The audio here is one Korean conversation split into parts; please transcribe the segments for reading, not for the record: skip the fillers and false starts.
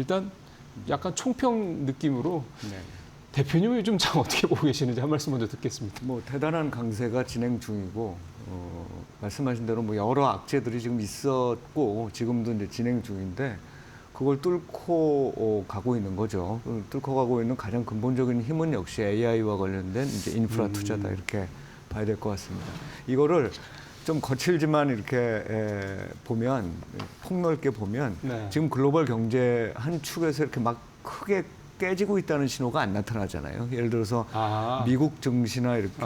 일단 약간 총평 느낌으로 네. 대표님 요즘 장 어떻게 보고 계시는지 한 말씀 먼저 듣겠습니다. 뭐 대단한 강세가 진행 중이고 말씀하신 대로 뭐 여러 악재들이 지금 있었고 지금도 이제 진행 중인데 그걸 뚫고 가고 있는 거죠. 뚫고 가고 있는 가장 근본적인 힘은 역시 AI와 관련된 이제 인프라 투자다 이렇게 봐야 될 것 같습니다. 이거를 좀 거칠지만 이렇게 보면 폭넓게 보면 네. 지금 글로벌 경제 한 축에서 이렇게 막 크게 깨지고 있다는 신호가 안 나타나잖아요. 예를 들어서 미국 증시나 이렇게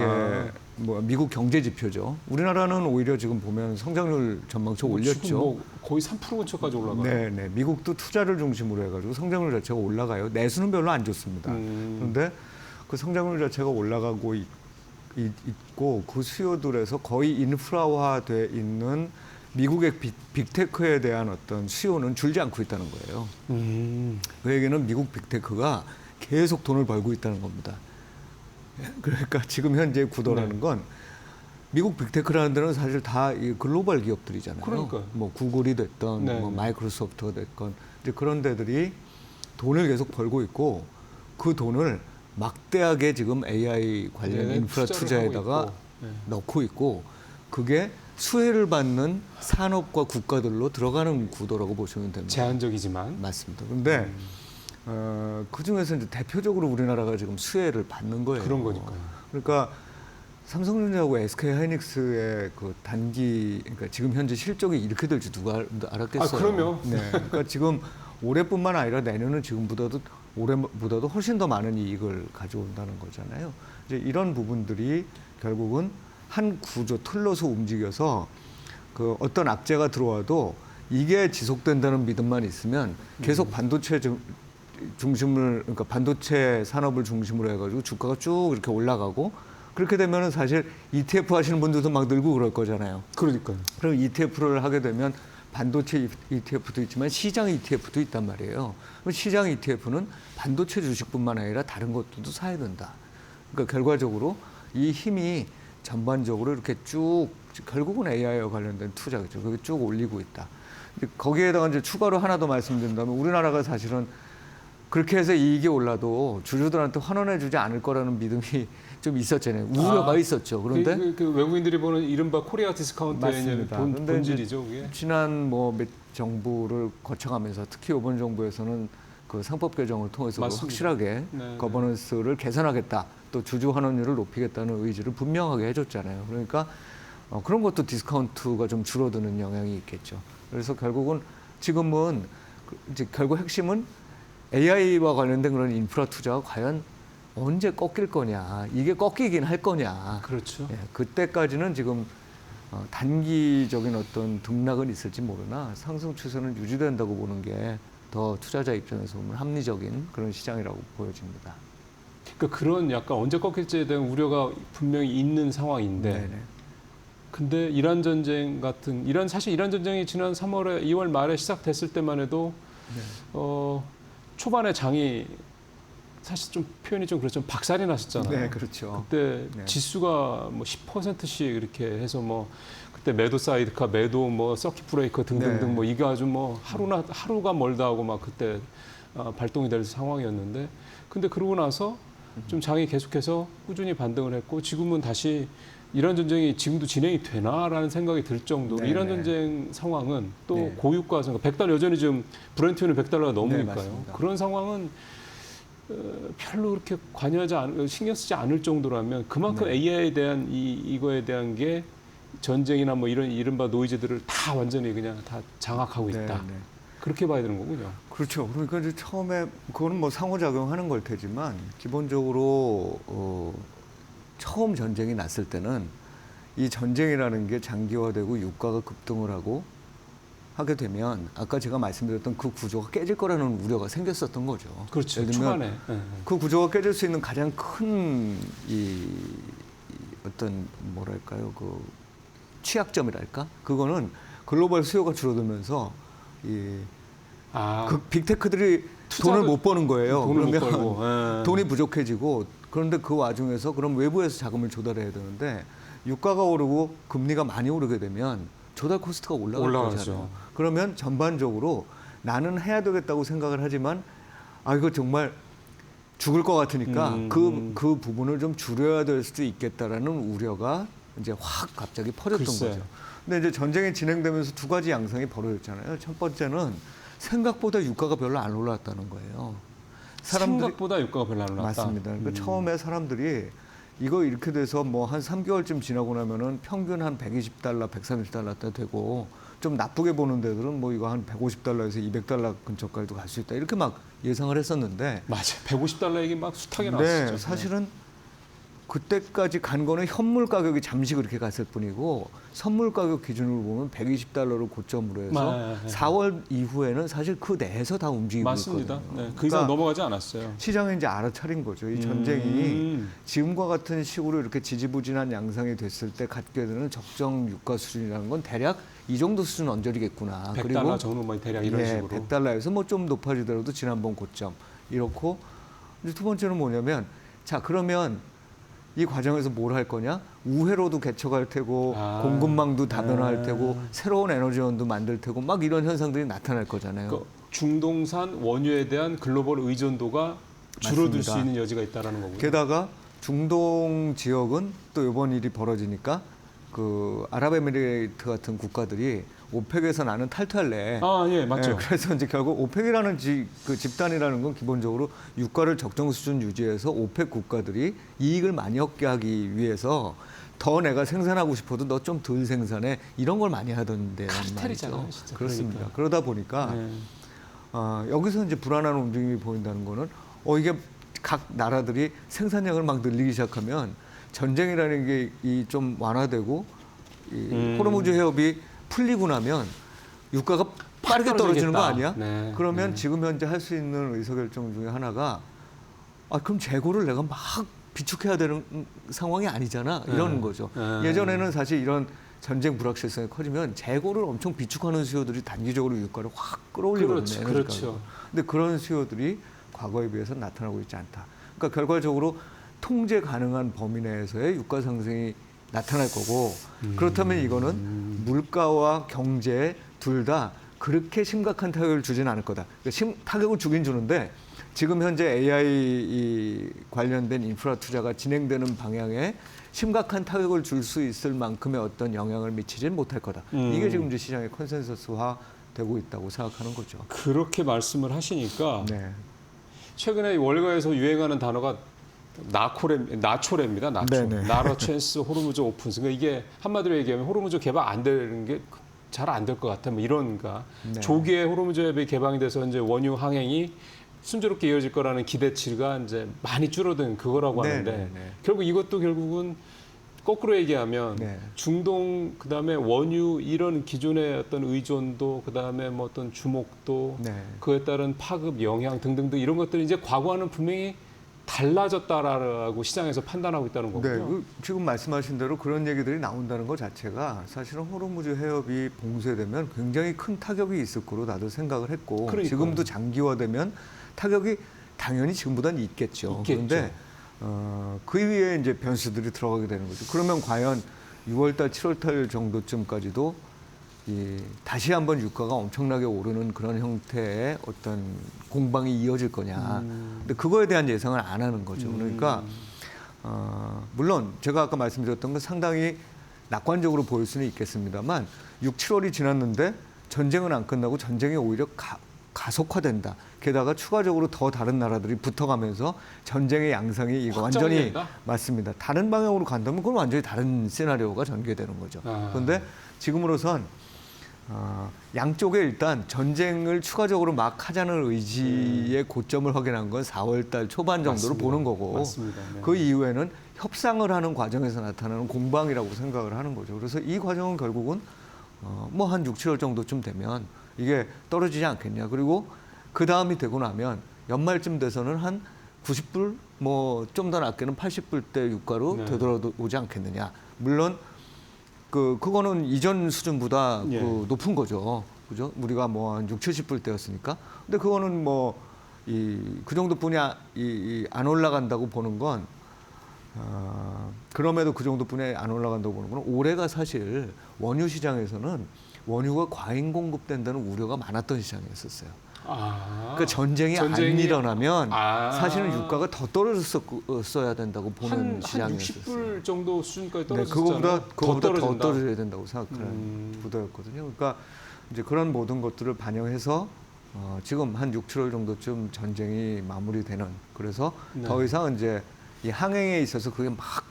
뭐 미국 경제 지표죠. 우리나라는 오히려 지금 보면 성장률 전망치 올렸죠. 지금 뭐 거의 3% 근처까지 올라가요. 네. 미국도 투자를 중심으로 해가지고 성장률 자체가 올라가요. 내수는 별로 안 좋습니다. 그런데 그 성장률 자체가 올라가고 있고 그 수요들에서 거의 인프라화돼 있는 미국의 빅테크에 대한 어떤 수요는 줄지 않고 있다는 거예요. 그 얘기는 미국 빅테크가 계속 돈을 벌고 있다는 겁니다. 그러니까 지금 현재 구도라는 건 미국 빅테크라는 데는 사실 다 이 글로벌 기업들이잖아요. 그러니까요. 뭐 구글이 됐던 뭐 마이크로소프트가 됐건 이제 그런 데들이 돈을 계속 벌고 있고 그 돈을 막대하게 지금 AI 관련 인프라 투자에다가 넣고 있고 그게 수혜를 받는 산업과 국가들로 들어가는 구도라고 보시면 됩니다. 제한적이지만. 맞습니다. 그런데 그 중에서 이제 대표적으로 우리나라가 지금 수혜를 받는 거예요. 그런 거니까요. 그러니까 삼성전자하고 SK하이닉스의 그 단기, 그러니까 지금 현재 실적이 이렇게 될지 누가 알았겠어요. 그럼요. 네. 그러니까 지금 올해뿐만 아니라 내년은 지금보다도 올해보다도 훨씬 더 많은 이익을 가져온다는 거잖아요. 이제 이런 부분들이 결국은 한 구조 틀로서 움직여서 그 어떤 악재가 들어와도 이게 지속된다는 믿음만 있으면 계속 반도체 중심을 그러니까 반도체 산업을 중심으로 해가지고 주가가 쭉 이렇게 올라가고 그렇게 되면은 사실 ETF 하시는 분들도 막 늘고 그럴 거잖아요. 그러니까요. 그럼 ETF를 하게 되면 반도체 ETF도 있지만 시장 ETF도 있단 말이에요. 그럼 시장 ETF는 반도체 주식뿐만 아니라 다른 것들도 사야 된다. 그러니까 결과적으로 이 힘이 전반적으로 이렇게 쭉 결국은 AI와 관련된 투자겠죠. 그게 쭉 올리고 있다. 거기에다가 이제 추가로 하나 더 말씀드린다면 우리나라가 사실은 그렇게 해서 이익이 올라도 주주들한테 환원해주지 않을 거라는 믿음이 좀 있었잖아요. 우려가 있었죠. 그런데 그 외국인들이 보는 이른바 코리아 디스카운트의 본질이죠. 그게. 지난 몇 정부를 거쳐가면서 특히 이번 정부에서는 그 상법 개정을 통해서 확실하게 거버넌스를 개선하겠다. 또 주주 환원율을 높이겠다는 의지를 분명하게 해줬잖아요. 그러니까 그런 것도 디스카운트가 좀 줄어드는 영향이 있겠죠. 그래서 결국은 지금은 이제 결국 핵심은 AI와 관련된 그런 인프라 투자가 과연 언제 꺾일 거냐, 이게 꺾이긴 할 거냐. 그렇죠. 예, 그때까지는 지금 단기적인 어떤 등락은 있을지 모르나 상승 추세는 유지된다고 보는 게 더 투자자 입장에서 보면 합리적인 그런 시장이라고 보여집니다. 그러니까 그런 약간 언제 꺾일지에 대한 우려가 분명히 있는 상황인데 네네. 근데 사실 이란 전쟁이 지난 3월에 2월 말에 시작됐을 때만 해도 초반에 장이 사실 좀 표현이 좀 그렇지만 박살이 났었잖아요. 네, 그렇죠. 그때 지수가 뭐 10%씩 이렇게 해서 그때 매도 사이드카, 매도 서킷 브레이커 등등등 이게 아주 하루가 멀다 하고 막 그때 발동이 될 상황이었는데 근데 그러고 나서 좀 장이 계속해서 꾸준히 반등을 했고 지금은 다시 이란 전쟁이 지금도 진행이 되나라는 생각이 들 정도로 이란 전쟁 상황은 또 고유가 그러니까 $100 여전히 지금 브렌트유는 $100가 넘으니까요. 그런 상황은 별로 그렇게 신경 쓰지 않을 정도라면 그만큼 AI에 대한 이거에 대한 게 전쟁이나 이런 이른바 노이즈들을 다 완전히 그냥 다 장악하고 있다. 그렇게 봐야 되는 거군요. 그렇죠. 그러니까 이제 처음에 그거는 상호작용하는 걸 테지만 기본적으로 처음 전쟁이 났을 때는 이 전쟁이라는 게 장기화되고 유가가 급등을 하게 되면 아까 제가 말씀드렸던 그 구조가 깨질 거라는 우려가 생겼었던 거죠. 그렇죠. 예를 들면 초반에. 그 구조가 깨질 수 있는 가장 큰 어떤 뭐랄까요 그 취약점이랄까 그거는 글로벌 수요가 줄어들면서 그 빅테크들이 돈을 못 버는 거예요. 그러면 돈이 부족해지고 그런데 그 와중에서 그럼 외부에서 자금을 조달해야 되는데 유가가 오르고 금리가 많이 오르게 되면 조달 코스트가 올라갈 거잖아요. 그러면 전반적으로 나는 해야 되겠다고 생각을 하지만 이거 정말 죽을 것 같으니까 그 부분을 좀 줄여야 될 수도 있겠다라는 우려가 이제 확 갑자기 퍼졌던 글쎄. 거죠. 근데 이제 전쟁이 진행되면서 두 가지 양상이 벌어졌잖아요. 첫 번째는 생각보다 유가가 별로 안 올랐다는 거예요. 생각보다 유가가 별로 안 올랐다. 맞습니다. 그러니까 처음에 사람들이 이거 이렇게 돼서 뭐 한 3개월쯤 지나고 나면은 평균 한 120달러, 130달러 대 되고 좀 나쁘게 보는 데들은 뭐 이거 한 150달러에서 200달러 근처까지도 갈 수 있다. 이렇게 막 예상을 했었는데 맞아. 150달러 얘기 막 숱하게 네, 나왔었죠. 사실은 그때까지 간 거는 현물 가격이 잠시 그렇게 갔을 뿐이고 선물 가격 기준으로 보면 120달러를 고점으로 해서 네. 4월 이후에는 사실 그 내에서 다 움직이고 맞습니다. 있거든요. 네, 그 이상 그러니까 넘어가지 않았어요. 시장이 이제 알아차린 거죠. 이 전쟁이 지금과 같은 식으로 이렇게 지지부진한 양상이 됐을 때 갖게 되는 적정 유가 수준이라는 건 대략 이 정도 수준 언저리겠구나. 100달러 정도 뭐 대략 이런 식으로. 100달러에서 뭐 좀 높아지더라도 지난번 고점 이렇고 이제 두 번째는 뭐냐면 자 그러면 이 과정에서 뭘 할 거냐? 우회로도 개척할 테고 공급망도 다변화할 테고 새로운 에너지원도 만들 테고 막 이런 현상들이 나타날 거잖아요. 그 중동산 원유에 대한 글로벌 의존도가 줄어들 맞습니다. 수 있는 여지가 있다라는 거고요. 게다가 중동 지역은 또 이번 일이 벌어지니까 그 아랍에미레이트 같은 국가들이 오펙에서 나는 탈퇴할래. 예, 맞죠. 네, 그래서 이제 결국 오펙이라는 그 집단이라는 건 기본적으로 유가를 적정 수준 유지해서 오펙 국가들이 이익을 많이 얻게 하기 위해서 더 내가 생산하고 싶어도 너 좀 덜 생산해 이런 걸 많이 하던데 카르텔이잖아요, 말이죠. 진짜. 그렇습니다. 그러니까. 그러다 보니까 네. 여기서 이제 불안한 움직임이 보인다는 거는 이게 각 나라들이 생산량을 막 늘리기 시작하면 전쟁이라는 게 이 좀 완화되고 이 호르무즈 해협이 풀리고 나면 유가가 빠르게 떨어지는 거 아니야? 네. 그러면 지금 현재 할 수 있는 의사결정 중에 하나가 그럼 재고를 내가 막 비축해야 되는 상황이 아니잖아. 이러는 거죠. 예전에는 사실 이런 전쟁 불확실성이 커지면 재고를 엄청 비축하는 수요들이 단기적으로 유가를 확 끌어올리거든요. 그렇죠. 근데 그런 수요들이 과거에 비해서 나타나고 있지 않다. 그러니까 결과적으로 통제 가능한 범위 내에서의 유가 상승이 나타날 거고 그렇다면 이거는 물가와 경제 둘 다 그렇게 심각한 타격을 주지는 않을 거다. 그러니까 타격을 주긴 주는데 지금 현재 AI 관련된 인프라 투자가 진행되는 방향에 심각한 타격을 줄 수 있을 만큼의 어떤 영향을 미치지는 못할 거다. 이게 지금 이제 시장의 컨센서스화 되고 있다고 생각하는 거죠. 그렇게 말씀을 하시니까 네. 최근에 월가에서 유행하는 단어가 나초래입니다. 나초. 네네. 나로 찬스 호르무즈 오픈스. 그러니까 이게 한마디로 얘기하면 호르무즈 개방 안 되는 게 잘 안 될 것 같아. 뭐 이런가. 네. 조기에 호르무즈 해협이 개방이 돼서 이제 원유 항행이 순조롭게 이어질 거라는 기대치가 이제 많이 줄어든 그거라고 하는데 네네네. 결국 이것도 결국은 거꾸로 얘기하면 네. 중동 그다음에 원유 이런 기존의 어떤 의존도 그다음에 뭐 어떤 주목도 네. 그에 따른 파급 영향 등등등 이런 것들이 이제 과거와는 분명히 달라졌다라고 시장에서 판단하고 있다는 네, 거고요. 지금 말씀하신 대로 그런 얘기들이 나온다는 것 자체가 사실은 호르무즈 해협이 봉쇄되면 굉장히 큰 타격이 있을 거로 나도 생각을 했고 그러니까요. 지금도 장기화되면 타격이 당연히 지금보다는 있겠죠. 그런데 그 위에 이제 변수들이 들어가게 되는 거죠. 그러면 과연 6월달, 7월달 정도쯤까지도 다시 한번 유가가 엄청나게 오르는 그런 형태의 어떤 공방이 이어질 거냐. 근데 그거에 대한 예상을 안 하는 거죠. 그러니까 물론 제가 아까 말씀드렸던 건 상당히 낙관적으로 보일 수는 있겠습니다만 6, 7월이 지났는데 전쟁은 안 끝나고 전쟁이 오히려 가속화된다. 게다가 추가적으로 더 다른 나라들이 붙어가면서 전쟁의 양상이 이거 완전히 된다? 맞습니다. 다른 방향으로 간다면 그건 완전히 다른 시나리오가 전개되는 거죠. 그런데 지금으로선 양쪽에 일단 전쟁을 추가적으로 막 하자는 의지의 고점을 확인한 건 4월달 초반 정도로 맞습니다. 보는 거고 맞습니다. 네. 그 이후에는 협상을 하는 과정에서 나타나는 공방이라고 생각을 하는 거죠. 그래서 이 과정은 결국은 뭐 한 6, 7월 정도쯤 되면 이게 떨어지지 않겠냐. 그리고 그 다음이 되고 나면 연말쯤 돼서는 한 90불 뭐 좀 더 낮게는 80불대 유가로 네. 되돌아오지 않겠느냐. 물론 그거는 이전 수준보다 예. 높은 거죠. 그죠? 우리가 뭐 한 6, 70불대였으니까. 근데 그거는 뭐 그 정도뿐이 안 올라간다고 보는 건 그럼에도 그 정도뿐이 안 올라간다고 보는 건 올해가 사실 원유 시장에서는 원유가 과잉 공급된다는 우려가 많았던 시장이었었어요. 그러니까 전쟁이 안 전쟁이- 일어나면 사실은 유가가 더 떨어졌어야 된다고 보는 한 시장이었어요. 60불 정도 수준까지 네, 떨어졌잖아요. 그거보다 더 떨어진다. 떨어져야 된다고 생각하는 구도였거든요. 그러니까 이제 그런 모든 것들을 반영해서 지금 한 6, 7월 정도쯤 전쟁이 마무리되는, 그래서 네. 더 이상 이제 이 항행에 있어서 그게 막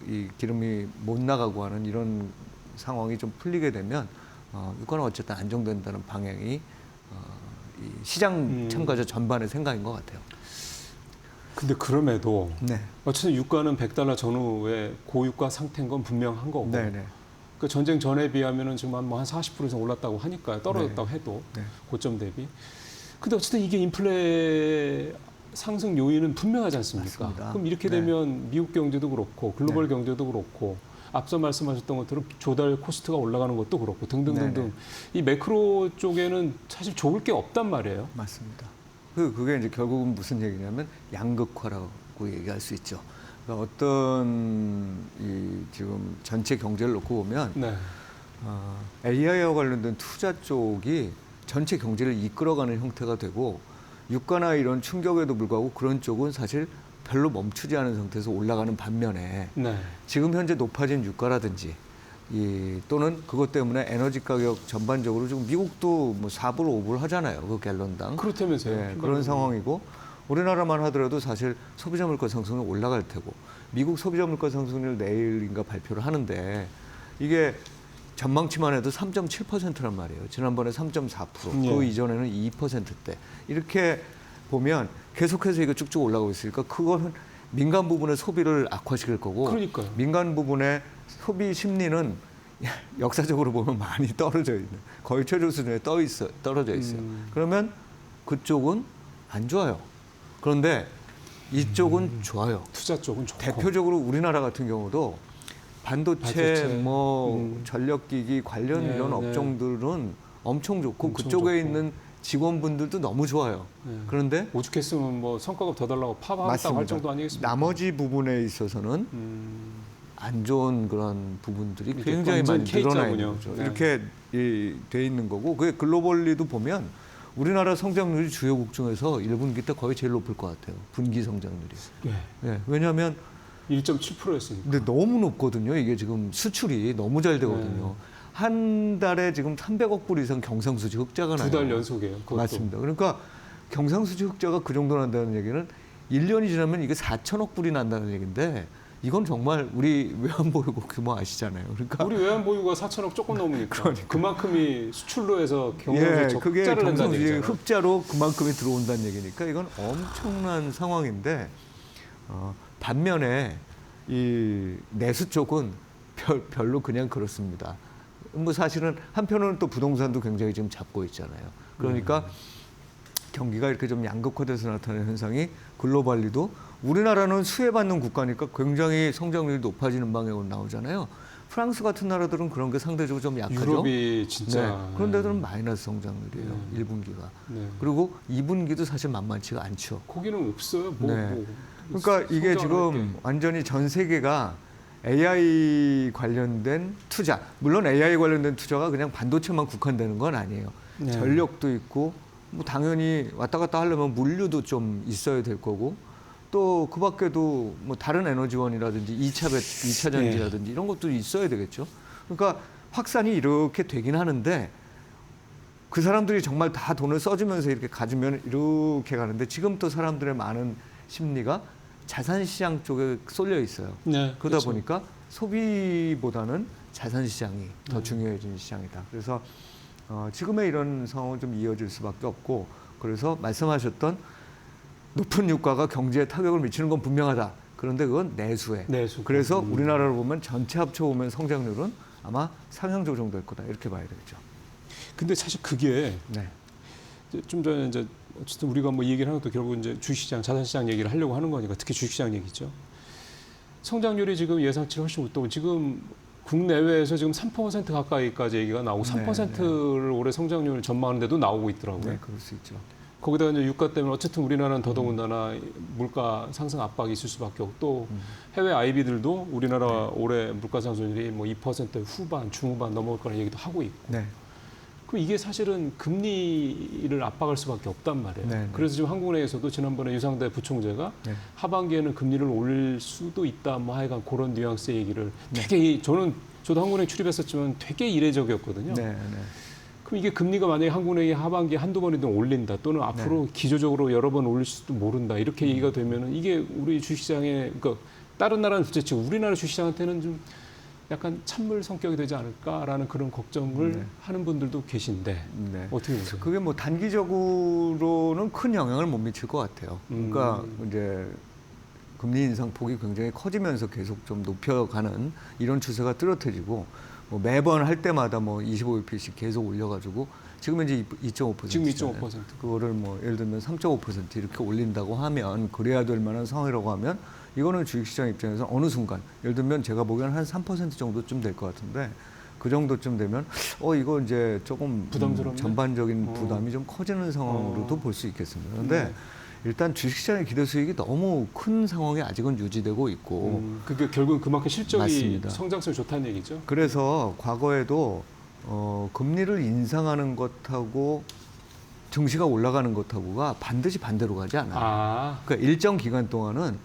이 기름이 못 나가고 하는 이런 상황이 좀 풀리게 되면 유가는 어쨌든 안정된다는 방향이 이 시장 참가자 전반의 생각인 것 같아요. 근데 그럼에도 네. 어쨌든 유가는 $100 전후의 고유가 상태인 건 분명한 거고. 네네. 그 전쟁 전에 비하면은 지금 한 40% 이상 올랐다고 하니까요. 떨어졌다고 해도 네. 고점 고점 대비. 근데 어쨌든 이게 인플레 상승 요인은 분명하지 않습니까? 맞습니다. 그럼 이렇게 네. 되면 미국 경제도 그렇고 글로벌 경제도 그렇고 앞서 말씀하셨던 것처럼 조달 코스트가 올라가는 것도 그렇고 등등등등 네네. 이 매크로 쪽에는 사실 좋을 게 없단 말이에요. 맞습니다. 그게 이제 결국은 무슨 얘기냐면 양극화라고 얘기할 수 있죠. 그러니까 어떤 이 지금 전체 경제를 놓고 보면 네. AI와 관련된 투자 쪽이 전체 경제를 이끌어가는 형태가 되고 유가나 이런 충격에도 불구하고 그런 쪽은 사실 별로 멈추지 않은 상태에서 올라가는 반면에 네. 지금 현재 높아진 유가라든지 또는 그것 때문에 에너지 가격 전반적으로 지금 미국도 뭐 4불, 5불 하잖아요. 그 갤런당. 그렇다면서요. 네, 그런 상황이고 우리나라만 하더라도 사실 소비자 물가 상승은 올라갈 테고 미국 소비자 물가 상승률 내일인가 발표를 하는데 이게 전망치만 해도 3.7%란 말이에요. 지난번에 3.4%, 그 이전에는 2%대. 이렇게 보면 계속해서 이거 쭉쭉 올라가고 있으니까 그거는 민간 부분의 소비를 악화시킬 거고 그러니까요. 민간 부분의 소비 심리는 역사적으로 보면 많이 떨어져 있는, 거의 최저 수준에 떨어져 있어요. 그러면 그쪽은 안 좋아요. 그런데 이쪽은 좋아요. 투자 쪽은 좋고. 대표적으로 우리나라 같은 경우도 반도체, 전력기기 관련 네, 이런 네. 업종들은 엄청 좋고 엄청 그쪽에 좋고. 있는 직원분들도 너무 좋아요. 네. 그런데 오죽했으면 뭐 성과급 더 달라고 파바하겠다고 할 정도 아니겠습니까? 나머지 부분에 있어서는 안 좋은 그런 부분들이 이게 굉장히 완전 많이 늘어나 있는 K자군요. 거죠. 네. 이렇게 돼 있는 거고 그게 글로벌리도 보면 우리나라 성장률이 주요국 중에서 1분기 때 거의 제일 높을 것 같아요. 분기 성장률이. 네. 네, 왜냐하면 1.7%였으니까. 근데 너무 높거든요. 이게 지금 수출이 너무 잘 되거든요. 네. 한 달에 지금 300억 불 이상 경상수지 흑자가 나요. 2달 연속이에요. 그것도. 맞습니다. 그러니까 경상수지 흑자가 그 정도 난다는 얘기는 1년이 지나면 이게 4천억 불이 난다는 얘기인데 이건 정말 우리 외환보유고 규모 아시잖아요. 그러니까 우리 외환보유가 4천억 조금 넘으니까 그만큼이 수출로 해서 경상수지 그게 흑자를 낸다는 경상수지 얘기잖아요. 흑자로 그만큼이 들어온다는 얘기니까 이건 엄청난 상황인데 반면에 이 내수 쪽은 별로 그냥 그렇습니다. 뭐 사실은 한편으로는 또 부동산도 굉장히 지금 잡고 있잖아요. 그러니까 경기가 이렇게 좀 양극화돼서 나타나는 현상이 글로벌리도 우리나라는 수혜받는 국가니까 굉장히 성장률이 높아지는 방향으로 나오잖아요. 프랑스 같은 나라들은 그런 게 상대적으로 좀 약하죠. 유럽이 진짜. 네. 그런 데들은 마이너스 성장률이에요. 1분기가. 네. 그리고 2분기도 사실 만만치가 않죠. 거기는 없어요. 네. 그러니까 이게 지금 완전히 전 세계가 AI 관련된 투자, 물론 AI 관련된 투자가 그냥 반도체만 국한되는 건 아니에요. 네. 전력도 있고, 뭐 당연히 왔다 갔다 하려면 물류도 좀 있어야 될 거고, 또 그 밖에도 뭐 다른 에너지원이라든지 2차 전지라든지 이런 것도 있어야 되겠죠. 그러니까 확산이 이렇게 되긴 하는데 그 사람들이 정말 다 돈을 써주면서 이렇게 가지면 이렇게 가는데 지금 또 사람들의 많은 심리가 자산시장 쪽에 쏠려 있어요. 네, 그러다 그렇죠. 보니까 소비보다는 자산시장이 더 중요해진 시장이다. 그래서 지금의 이런 상황은 좀 이어질 수밖에 없고 그래서 말씀하셨던 높은 유가가 경제에 타격을 미치는 건 분명하다. 그런데 그건 내수에. 내수. 그래서 우리나라를 보면 전체 합쳐보면 성장률은 아마 상향 조정될 거다. 이렇게 봐야 되겠죠. 근데 사실 그게 네. 좀 전에 이제 어쨌든 우리가 뭐 얘기를 하는 것도 결국 이제 주식시장, 자산시장 얘기를 하려고 하는 거니까 특히 주식시장 얘기죠. 성장률이 지금 예상치를 훨씬 못하고 지금 국내외에서 지금 3% 가까이까지 얘기가 나오고 네, 3%를 올해 성장률 전망하는데도 나오고 있더라고요. 네, 그럴 수 있죠. 거기다가 이제 유가 때문에 어쨌든 우리나라는 더더군다나 물가 상승 압박이 있을 수밖에 없고 또 해외 IB들도 우리나라 올해 물가 상승률이 뭐 2% 후반, 중후반 넘어올 거라는 얘기도 하고 있고. 네. 그럼 이게 사실은 금리를 압박할 수밖에 없단 말이에요. 네, 네. 그래서 지금 한국은행에서도 지난번에 유상대 부총재가 네. 하반기에는 금리를 올릴 수도 있다, 뭐 하여간 그런 뉘앙스의 얘기를 되게 저도 한국은행 출입했었지만 되게 이례적이었거든요. 네, 네. 그럼 이게 금리가 만약에 한국은행이 하반기에 한두 번이든 올린다 또는 앞으로 기조적으로 여러 번 올릴 수도 모른다 이렇게 얘기가 되면은 이게 우리 주식시장에 그러니까 다른 나라는 둘째치고 우리나라 주식시장한테는 좀 약간 찬물 성격이 되지 않을까라는 그런 걱정을 하는 분들도 계신데 네. 어떻게 보세요? 그게 뭐 단기적으로는 큰 영향을 못 미칠 것 같아요. 그러니까 이제 금리 인상 폭이 굉장히 커지면서 계속 좀 높여가는 이런 추세가 뚜렷해지고 뭐 매번 할 때마다 뭐 25bp씩 계속 올려가지고 지금 이제 2.5%. 지금 2.5%. 그거를 뭐 예를 들면 3.5% 이렇게 올린다고 하면 그래야 될 만한 상황이라고 하면 이거는 주식시장 입장에서 어느 순간 예를 들면 제가 보기에는 한 3% 정도쯤 될 것 같은데 그 정도쯤 되면 이거 이제 조금 부담스럽네. 전반적인 부담이 좀 커지는 상황으로도 볼 수 있겠습니다. 그런데 일단 주식시장의 기대 수익이 너무 큰 상황이 아직은 유지되고 있고 그게 결국은 그만큼 실적이 맞습니다. 성장성이 좋다는 얘기죠. 그래서 과거에도 금리를 인상하는 것하고 증시가 올라가는 것하고가 반드시 반대로 가지 않아요. 그러니까 일정 기간 동안은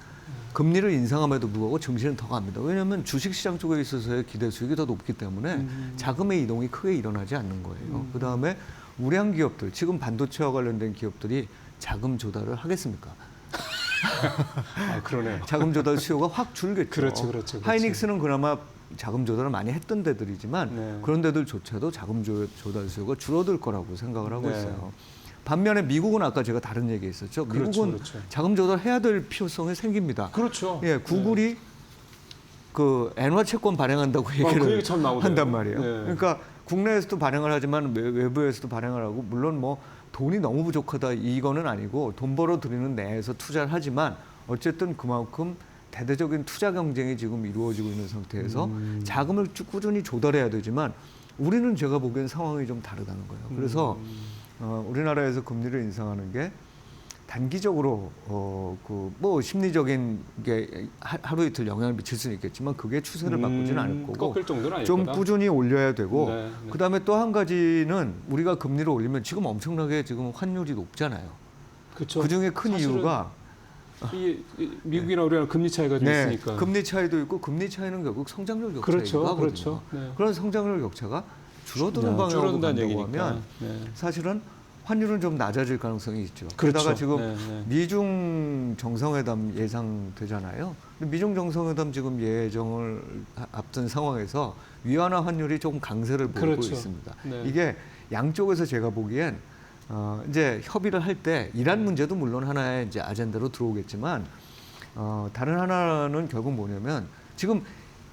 금리를 인상함에도 불구하고 증시는 더 갑니다. 왜냐하면 주식시장 쪽에 있어서의 기대 수익이 더 높기 때문에 자금의 이동이 크게 일어나지 않는 거예요. 그다음에 우량 기업들, 지금 반도체와 관련된 기업들이 자금 조달을 하겠습니까? 그러네요. 자금 조달 수요가 확 줄겠죠. 그렇죠. 하이닉스는 그나마 자금 조달을 많이 했던 데들이지만 그런 데들조차도 자금 조달 수요가 줄어들 거라고 생각을 하고 있어요. 반면에 미국은 아까 제가 다른 얘기 했었죠. 미국은 자금 조달해야 될 필요성이 생깁니다. 그렇죠. 예, 구글이 그 엔화 채권 발행한다고 얘기를 한단 말이에요. 그러니까 국내에서도 발행을 하지만 외부에서도 발행을 하고 물론 뭐 돈이 너무 부족하다 이거는 아니고 돈 벌어 들이는 내에서 투자를 하지만 어쨌든 그만큼 대대적인 투자 경쟁이 지금 이루어지고 있는 상태에서 자금을 꾸준히 조달해야 되지만 우리는 제가 보기엔 상황이 좀 다르다는 거예요. 그래서 우리나라에서 금리를 인상하는 게 단기적으로 뭐 심리적인 게 하루 이틀 영향을 미칠 수는 있겠지만 그게 추세를 바꾸지는 않을 거고 꺾을 정도는 아닐 좀 거다. 꾸준히 올려야 되고 네. 그다음에 또 한 가지는 우리가 금리를 올리면 지금 엄청나게 지금 환율이 높잖아요. 그렇죠. 그 중에 큰 이유가 미국이나 우리랑 금리 차이가 좀 있으니까. 금리 차이도 있고 금리 차이는 결국 성장률 격차이기도 하거든요. 그렇죠. 그런 성장률 격차가 줄어드는 방향으로 간다고 하면 사실은 환율은 좀 낮아질 가능성이 있죠. 그러다가 지금 미중 정상회담 예상되잖아요. 미중 정상회담 지금 예정을 앞둔 상황에서 위안화 환율이 조금 강세를 보이고 있습니다. 이게 양쪽에서 제가 보기엔 이제 협의를 할 때 이란 문제도 물론 하나의 이제 아젠다로 들어오겠지만 다른 하나는 결국 뭐냐면 지금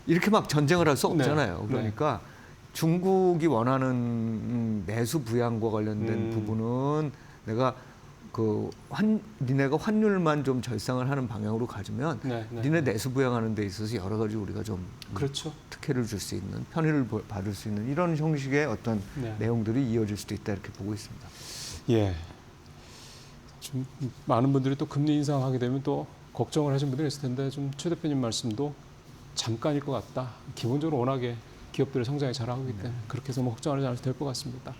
이렇게 막 전쟁을 할 수 없잖아요. 그러니까 중국이 원하는 내수 부양과 관련된 부분은 내가 니네가 환율만 좀 절상을 하는 방향으로 가주면 니네 내수 부양하는 데 있어서 여러 가지 우리가 좀 특혜를 줄 수 있는 편의를 받을 수 있는 이런 형식의 어떤 내용들이 이어질 수도 있다 이렇게 보고 있습니다. 예. 좀 많은 분들이 또 금리 인상하게 되면 또 걱정을 하시는 분들이 있을 텐데 좀 최 대표님 말씀도 잠깐일 것 같다. 기본적으로 워낙에 기업들의 성장이 잘하고 있기 때문에 그렇게 해서 뭐 걱정하지 않아도 될 것 같습니다.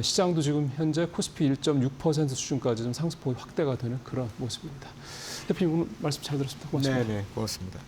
시장도 지금 현재 코스피 1.6% 수준까지 좀 상승폭이 확대가 되는 그런 모습입니다. 대표님 오늘 말씀 잘 들었습니다. 고맙습니다. 네, 고맙습니다.